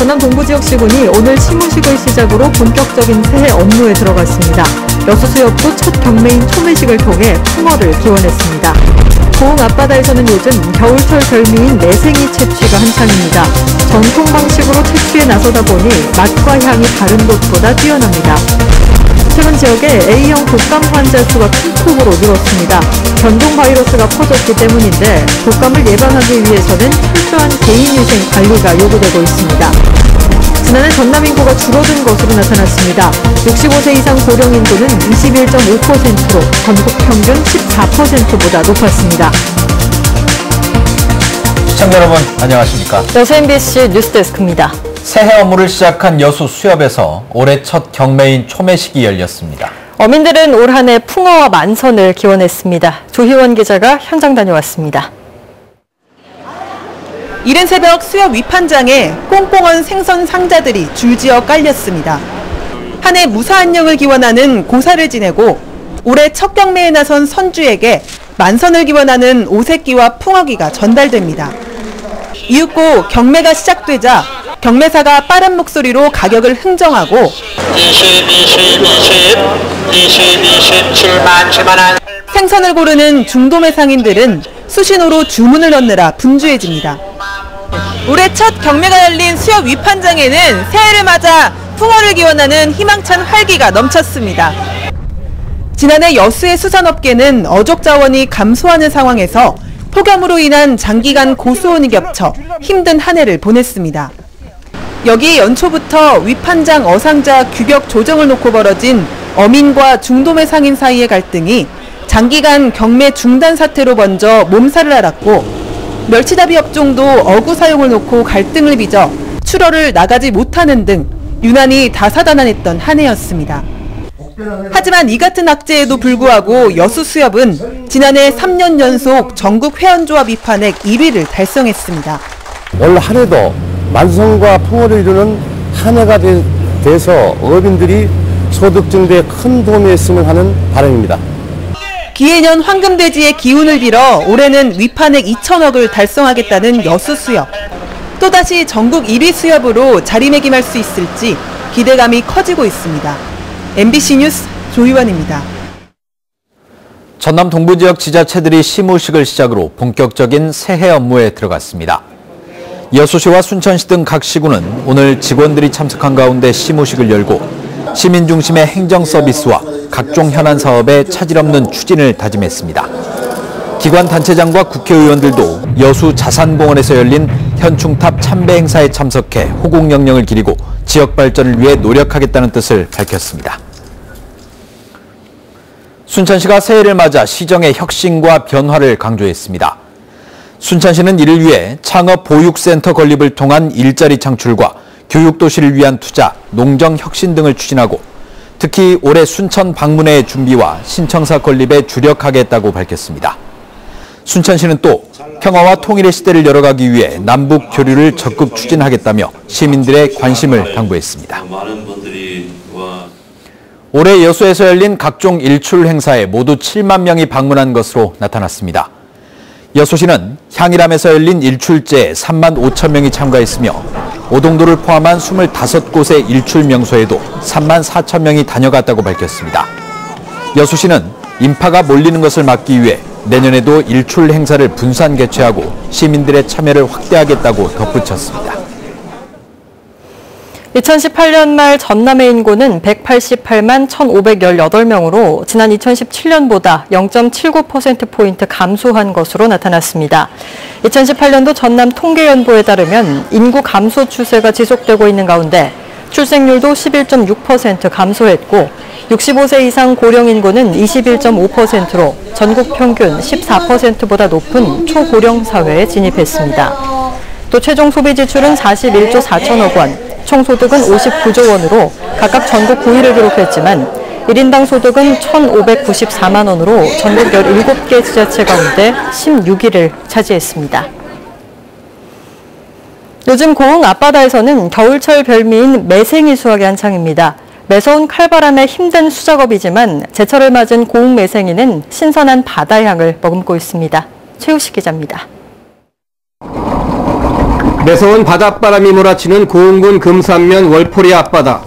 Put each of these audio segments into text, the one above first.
전남 동부지역시군이 오늘 시무식을 시작으로 본격적인 새해 업무에 들어갔습니다. 여수수협도 첫 경매인 초매식을 통해 풍어를 기원했습니다. 고흥 앞바다에서는 요즘 겨울철 별미인 매생이 채취가 한창입니다. 전통 방식으로 채취에 나서다 보니 맛과 향이 다른 곳보다 뛰어납니다. 최근 지역에 A형 독감 환자 수가 큰 폭으로 늘었습니다. 변종 바이러스가 퍼졌기 때문인데 독감을 예방하기 위해서는 철저한 개인위생 관리가 요구되고 있습니다. 지난해 전남 인구가 줄어든 것으로 나타났습니다. 65세 이상 고령 인구는 21.5%로 전국 평균 14%보다 높았습니다. 시청자 여러분 안녕하십니까? 여수 MBC 뉴스데스크입니다. 새해 업무를 시작한 여수 수협에서 올해 첫 경매인 초매식이 열렸습니다. 어민들은 올 한 해 풍어와 만선을 기원했습니다. 조희원 기자가 현장 다녀왔습니다. 이른 새벽 수협 위판장에 꽁꽁한 생선 상자들이 줄지어 깔렸습니다. 한 해 무사안녕을 기원하는 고사를 지내고 올해 첫 경매에 나선 선주에게 만선을 기원하는 오색기와 풍어기가 전달됩니다. 이윽고 경매가 시작되자 경매사가 빠른 목소리로 가격을 흥정하고 7만 생선을 고르는 중도매 상인들은 수신호로 주문을 넣느라 분주해집니다. 올해 첫 경매가 열린 수협 위판장에는 새해를 맞아 풍어를 기원하는 희망찬 활기가 넘쳤습니다. 지난해 여수의 수산업계는 어족 자원이 감소하는 상황에서 폭염으로 인한 장기간 고수온이 겹쳐 힘든 한 해를 보냈습니다. 여기에 연초부터 위판장 어상자 규격 조정을 놓고 벌어진 어민과 중도매 상인 사이의 갈등이 장기간 경매 중단 사태로 번져 몸살을 앓았고 멸치다비 업종도 어구 사용을 놓고 갈등을 빚어 출하를 나가지 못하는 등 유난히 다사다난했던 한 해였습니다. 하지만 이 같은 악재에도 불구하고 여수수협은 지난해 3년 연속 전국 회원조합 입판액 1위를 달성했습니다. 올 한 해도 만선과 풍어를 이루는 한 해가 돼서 어민들이 소득 증대에 큰 도움이 됐으면 하는 바람입니다. 기해년 황금돼지의 기운을 빌어 올해는 위판액 2천억을 달성하겠다는 여수수협. 또다시 전국 1위 수협으로 자리매김할 수 있을지 기대감이 커지고 있습니다. MBC 뉴스 조희원입니다. 전남 동부지역 지자체들이 시무식을 시작으로 본격적인 새해 업무에 들어갔습니다. 여수시와 순천시 등 각 시군은 오늘 직원들이 참석한 가운데 시무식을 열고 시민 중심의 행정 서비스와 각종 현안 사업에 차질 없는 추진을 다짐했습니다. 기관 단체장과 국회의원들도 여수 자산공원에서 열린 현충탑 참배 행사에 참석해 호국 영령을 기리고 지역 발전을 위해 노력하겠다는 뜻을 밝혔습니다. 순천시가 새해를 맞아 시정의 혁신과 변화를 강조했습니다. 순천시는 이를 위해 창업 보육센터 건립을 통한 일자리 창출과 교육도시를 위한 투자, 농정 혁신 등을 추진하고 특히 올해 순천 방문회의 준비와 신청사 건립에 주력하겠다고 밝혔습니다. 순천시는 또 평화와 통일의 시대를 열어가기 위해 남북 교류를 적극 추진하겠다며 시민들의 관심을 당부했습니다. 올해 여수에서 열린 각종 일출 행사에 모두 7만 명이 방문한 것으로 나타났습니다. 여수시는 향일암에서 열린 일출제에 3만 5천 명이 참가했으며 오동도를 포함한 25곳의 일출 명소에도 3만 4천 명이 다녀갔다고 밝혔습니다. 여수시는 인파가 몰리는 것을 막기 위해 내년에도 일출 행사를 분산 개최하고 시민들의 참여를 확대하겠다고 덧붙였습니다. 2018년 말 전남의 인구는 188만 1,518명으로 지난 2017년보다 0.79%포인트 감소한 것으로 나타났습니다. 2018년도 전남 통계연보에 따르면 인구 감소 추세가 지속되고 있는 가운데 출생률도 11.6% 감소했고 65세 이상 고령 인구는 21.5%로 전국 평균 14%보다 높은 초고령 사회에 진입했습니다. 또 최종 소비 지출은 41조 4천억 원, 총소득은 59조 원으로 각각 전국 9위를 기록했지만 1인당 소득은 1,594만 원으로 전국 17개 지자체 가운데 16위를 차지했습니다. 요즘 고흥 앞바다에서는 겨울철 별미인 매생이 수확이 한창입니다. 매서운 칼바람에 힘든 수작업이지만 제철을 맞은 고흥 매생이는 신선한 바다향을 머금고 있습니다. 최우식 기자입니다. 매서운 바닷바람이 몰아치는 고흥군 금산면 월포리 앞바다.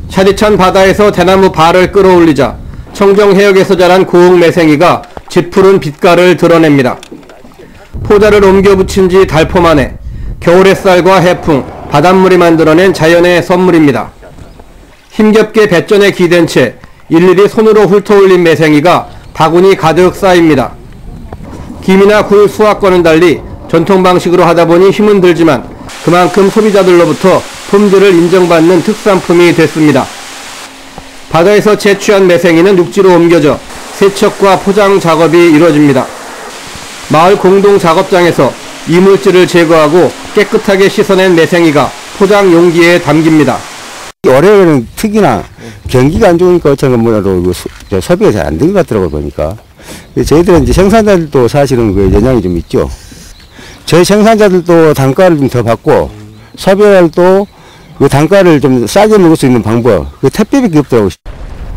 차디찬 바다에서 대나무 발을 끌어올리자 청정해역에서 자란 고흥 매생이가 짙푸른 빛깔을 드러냅니다. 포자를 옮겨 붙인 지 달포 만에 겨울 햇살과 해풍, 바닷물이 만들어낸 자연의 선물입니다. 힘겹게 뱃전에 기댄 채 일일이 손으로 훑어올린 매생이가 바구니 가득 쌓입니다. 김이나 굴 수확과는 달리 전통 방식으로 하다 보니 힘은 들지만 그만큼 소비자들로부터 품질을 인정받는 특산품이 됐습니다. 바다에서 채취한 매생이는 육지로 옮겨져 세척과 포장 작업이 이루어집니다. 마을 공동 작업장에서 이물질을 제거하고 깨끗하게 씻어낸 매생이가 포장 용기에 담깁니다. 올해는 특히나 경기가 안 좋으니까 어쩌면 뭐라도 소비가 잘 안 된 것 같더라고요, 보니까. 저희들은 이제 생산자들도 사실은 그 영향이 좀 있죠. 저희 생산자들도 단가를 좀 더 받고, 소비자들도 그 단가를 좀 싸게 먹을 수 있는 방법, 그 택배밖에 없더라고요.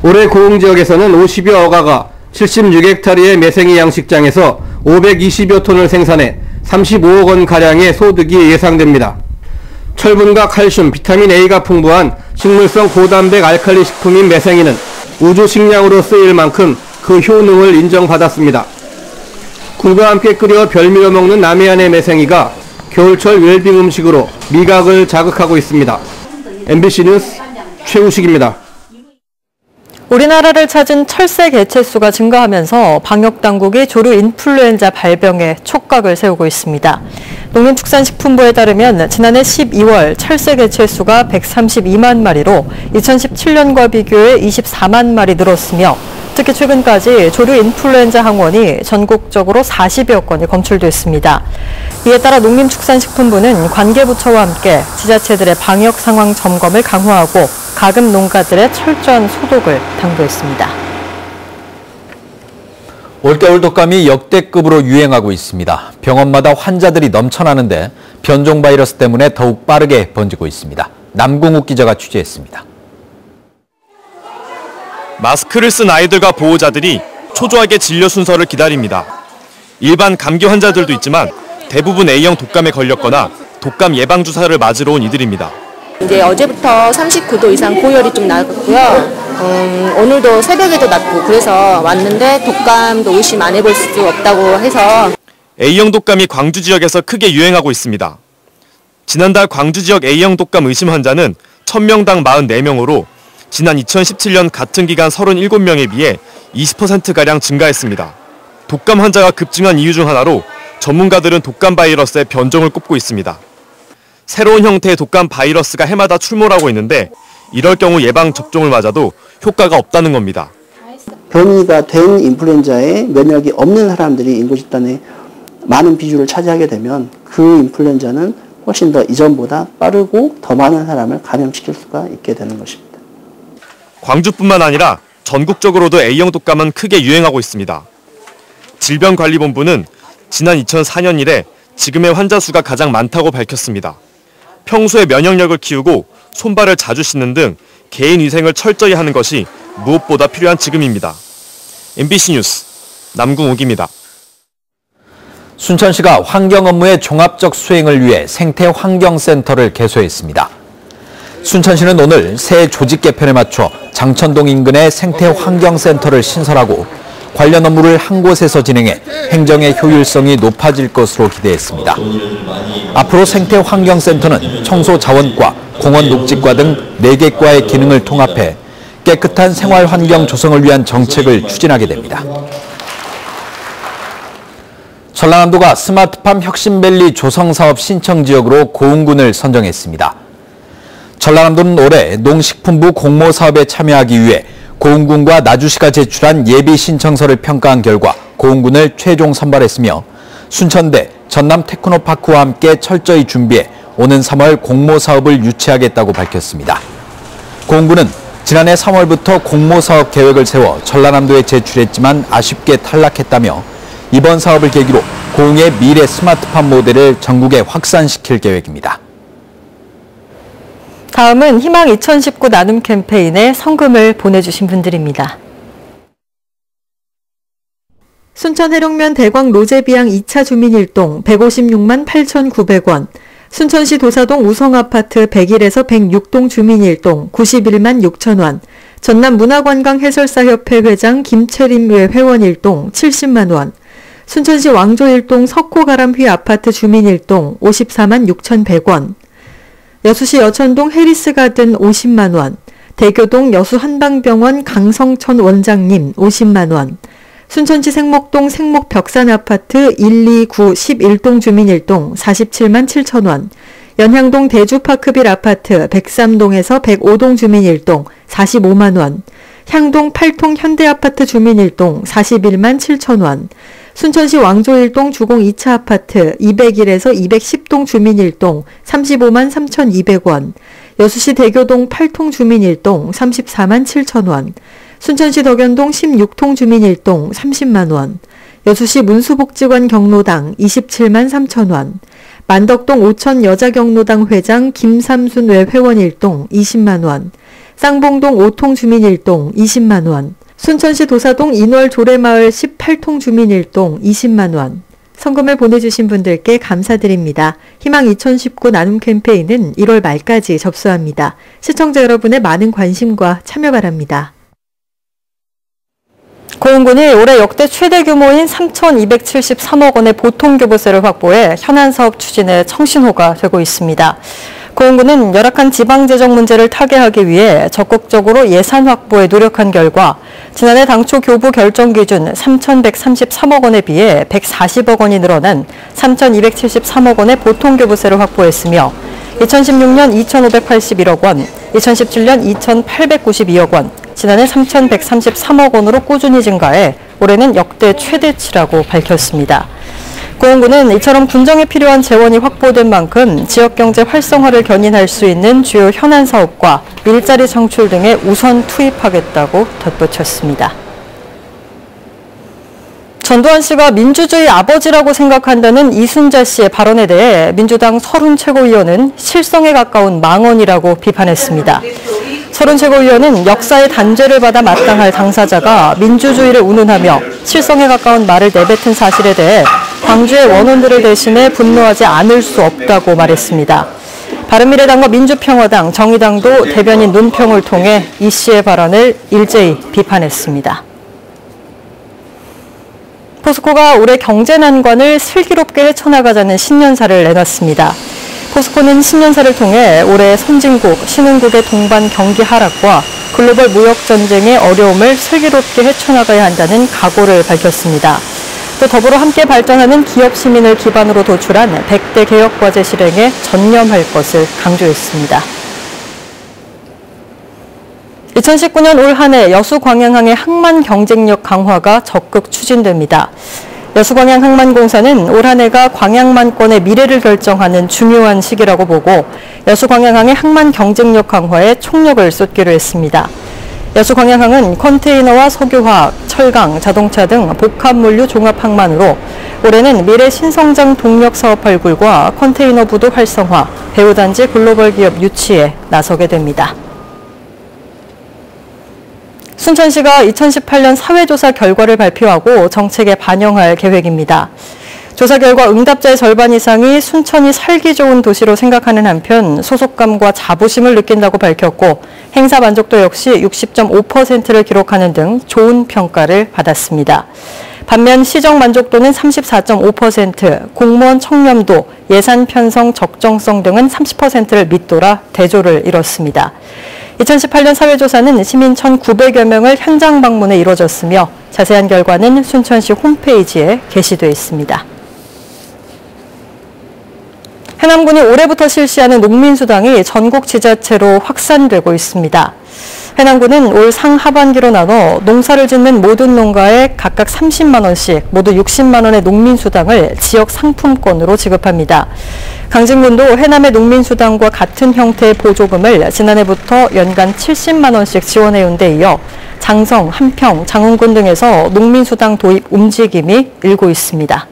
올해 고흥 지역에서는 50여 어가가 76헥타르의 매생이 양식장에서 520여 톤을 생산해 35억 원 가량의 소득이 예상됩니다. 철분과 칼슘, 비타민 A가 풍부한 식물성 고단백 알칼리 식품인 매생이는 우주 식량으로 쓰일 만큼 그 효능을 인정받았습니다. 굴과 함께 끓여 별미로 먹는 남해안의 매생이가 겨울철 웰빙 음식으로 미각을 자극하고 있습니다. MBC 뉴스 최우식입니다. 우리나라를 찾은 철새 개체수가 증가하면서 방역당국이 조류 인플루엔자 발병에 촉각을 세우고 있습니다. 농림축산식품부에 따르면 지난해 12월 철새 개체수가 132만 마리로 2017년과 비교해 24만 마리 늘었으며 특히 최근까지 조류 인플루엔자 항원이 전국적으로 40여 건이 검출됐습니다. 이에 따라 농림축산식품부는 관계부처와 함께 지자체들의 방역 상황 점검을 강화하고 가금 농가들의 철저한 소독을 당부했습니다. 올겨울 독감이 역대급으로 유행하고 있습니다. 병원마다 환자들이 넘쳐나는데 변종 바이러스 때문에 더욱 빠르게 번지고 있습니다. 남궁욱 기자가 취재했습니다. 마스크를 쓴 아이들과 보호자들이 초조하게 진료 순서를 기다립니다. 일반 감기 환자들도 있지만 대부분 A형 독감에 걸렸거나 독감 예방주사를 맞으러 온 이들입니다. 이제 어제부터 39도 이상 고열이 좀 나고요. 오늘도 새벽에도 났고 그래서 왔는데 독감도 의심 안 해볼 수 없다고 해서. A형 독감이 광주 지역에서 크게 유행하고 있습니다. 지난달 광주 지역 A형 독감 의심 환자는 1000명당 44명으로 지난 2017년 같은 기간 37명에 비해 20%가량 증가했습니다. 독감 환자가 급증한 이유 중 하나로 전문가들은 독감 바이러스의 변종을 꼽고 있습니다. 새로운 형태의 독감 바이러스가 해마다 출몰하고 있는데 이럴 경우 예방 접종을 맞아도 효과가 없다는 겁니다. 변이가 된 인플루엔자에 면역이 없는 사람들이 인구 집단에 많은 비중을 차지하게 되면 그 인플루엔자는 훨씬 더 이전보다 빠르고 더 많은 사람을 감염시킬 수가 있게 되는 것입니다. 광주뿐만 아니라 전국적으로도 A형 독감은 크게 유행하고 있습니다. 질병관리본부는 지난 2004년 이래 지금의 환자 수가 가장 많다고 밝혔습니다. 평소에 면역력을 키우고 손발을 자주 씻는 등 개인 위생을 철저히 하는 것이 무엇보다 필요한 지금입니다. MBC 뉴스 남궁욱입니다. 순천시가 환경 업무의 종합적 수행을 위해 생태환경센터를 개소했습니다. 순천시는 오늘 새 조직 개편에 맞춰 장천동 인근의 생태환경센터를 신설하고 관련 업무를 한 곳에서 진행해 행정의 효율성이 높아질 것으로 기대했습니다. 앞으로 생태환경센터는 청소자원과 공원녹지과 등 4개 과의 기능을 통합해 깨끗한 생활환경 조성을 위한 정책을 추진하게 됩니다. 전라남도가 스마트팜 혁신밸리 조성사업 신청지역으로 고흥군을 선정했습니다. 전라남도는 올해 농식품부 공모사업에 참여하기 위해 고흥군과 나주시가 제출한 예비 신청서를 평가한 결과 고흥군을 최종 선발했으며 순천대, 전남 테크노파크와 함께 철저히 준비해 오는 3월 공모사업을 유치하겠다고 밝혔습니다. 고흥군은 지난해 3월부터 공모사업 계획을 세워 전라남도에 제출했지만 아쉽게 탈락했다며 이번 사업을 계기로 고흥의 미래 스마트팜 모델을 전국에 확산시킬 계획입니다. 다음은 희망 2019 나눔 캠페인에 성금을 보내주신 분들입니다. 순천 해룡면 대광 로제비앙 2차 주민 일동 156만 8,900원, 순천시 도사동 우성아파트 101에서 106동 주민 1동 91만 6천 원, 전남 문화관광해설사협회 회장 김채림 회원 1동 70만 원, 순천시 왕조 1동 석호가람휘 아파트 주민 1동 54만 6,100원, 여수시 여천동 해리스가든 50만 원, 대교동 여수한방병원 강성천 원장님 50만 원, 순천시 생목동 생목벽산아파트 129 11동 주민 1동 47만 7천 원, 연향동 대주파크빌 아파트 103동에서 105동 주민 1동 45만 원, 향동 8통 현대아파트 주민 1동 41만 7천 원, 순천시 왕조 1동 주공 2차 아파트 201에서 210동 주민 1동 35만 3,200원, 여수시 대교동 8통 주민 1동 34만 7천 원, 순천시 덕연동 16통 주민 1동 30만 원, 여수시 문수복지관 경로당 27만 3천 원, 만덕동 오천 여자경로당 회장 김삼순 회원 1동 20만 원, 쌍봉동 5통 주민 1동 20만 원, 순천시 도사동 인월 조례마을 18통 주민 1동 20만 원. 성금을 보내주신 분들께 감사드립니다. 희망 2019 나눔 캠페인은 1월 말까지 접수합니다. 시청자 여러분의 많은 관심과 참여 바랍니다. 고흥군이 올해 역대 최대 규모인 3,273억 원의 보통교부세를 확보해 현안사업 추진에 청신호가 되고 있습니다. 고흥군은 열악한 지방재정 문제를 타개하기 위해 적극적으로 예산 확보에 노력한 결과 지난해 당초 교부 결정 기준 3,133억 원에 비해 140억 원이 늘어난 3,273억 원의 보통교부세를 확보했으며 2016년 2,581억 원, 2017년 2,892억 원, 지난해 3,133억 원으로 꾸준히 증가해 올해는 역대 최대치라고 밝혔습니다. 고흥군은 이처럼 군정에 필요한 재원이 확보된 만큼 지역경제 활성화를 견인할 수 있는 주요 현안 사업과 일자리 창출 등에 우선 투입하겠다고 덧붙였습니다. 전두환 씨가 민주주의 아버지라고 생각한다는 이순자 씨의 발언에 대해 민주당 서른 최고위원은 실성에 가까운 망언이라고 비판했습니다. 서른 최고위원은 역사의 단죄를 받아 마땅할 당사자가 민주주의를 운운하며 실성에 가까운 말을 내뱉은 사실에 대해 광주의 원원들을 대신해 분노하지 않을 수 없다고 말했습니다. 바른미래당과 민주평화당, 정의당도 대변인 논평을 통해 이 씨의 발언을 일제히 비판했습니다. 포스코가 올해 경제난관을 슬기롭게 헤쳐나가자는 신년사를 내놨습니다. 포스코는 신년사를 통해 올해 선진국, 신흥국의 동반 경기 하락과 글로벌 무역 전쟁의 어려움을 슬기롭게 헤쳐나가야 한다는 각오를 밝혔습니다. 또 더불어 함께 발전하는 기업 시민을 기반으로 도출한 100대 개혁과제 실행에 전념할 것을 강조했습니다. 2019년 올 한 해 여수광양항의 항만 경쟁력 강화가 적극 추진됩니다. 여수광양 항만공사는 올 한 해가 광양만권의 미래를 결정하는 중요한 시기라고 보고 여수광양항의 항만 경쟁력 강화에 총력을 쏟기로 했습니다. 여수광양항은 컨테이너와 석유화학, 철강, 자동차 등 복합물류 종합항만으로 올해는 미래 신성장 동력 사업 발굴과 컨테이너 부도 활성화, 배후단지 글로벌 기업 유치에 나서게 됩니다. 순천시가 2018년 사회조사 결과를 발표하고 정책에 반영할 계획입니다. 조사 결과 응답자의 절반 이상이 순천이 살기 좋은 도시로 생각하는 한편 소속감과 자부심을 느낀다고 밝혔고 행사 만족도 역시 60.5%를 기록하는 등 좋은 평가를 받았습니다. 반면 시정 만족도는 34.5%, 공무원 청렴도, 예산 편성 적정성 등은 30%를 밑돌아 대조를 이뤘습니다. 2018년 사회조사는 시민 1,900여 명을 현장 방문에 이뤄졌으며 자세한 결과는 순천시 홈페이지에 게시돼 있습니다. 해남군이 올해부터 실시하는 농민수당이 전국 지자체로 확산되고 있습니다. 해남군은 올 상하반기로 나눠 농사를 짓는 모든 농가에 각각 30만 원씩 모두 60만 원의 농민수당을 지역 상품권으로 지급합니다. 강진군도 해남의 농민수당과 같은 형태의 보조금을 지난해부터 연간 70만 원씩 지원해온 데 이어 장성, 한평, 장흥군 등에서 농민수당 도입 움직임이 일고 있습니다.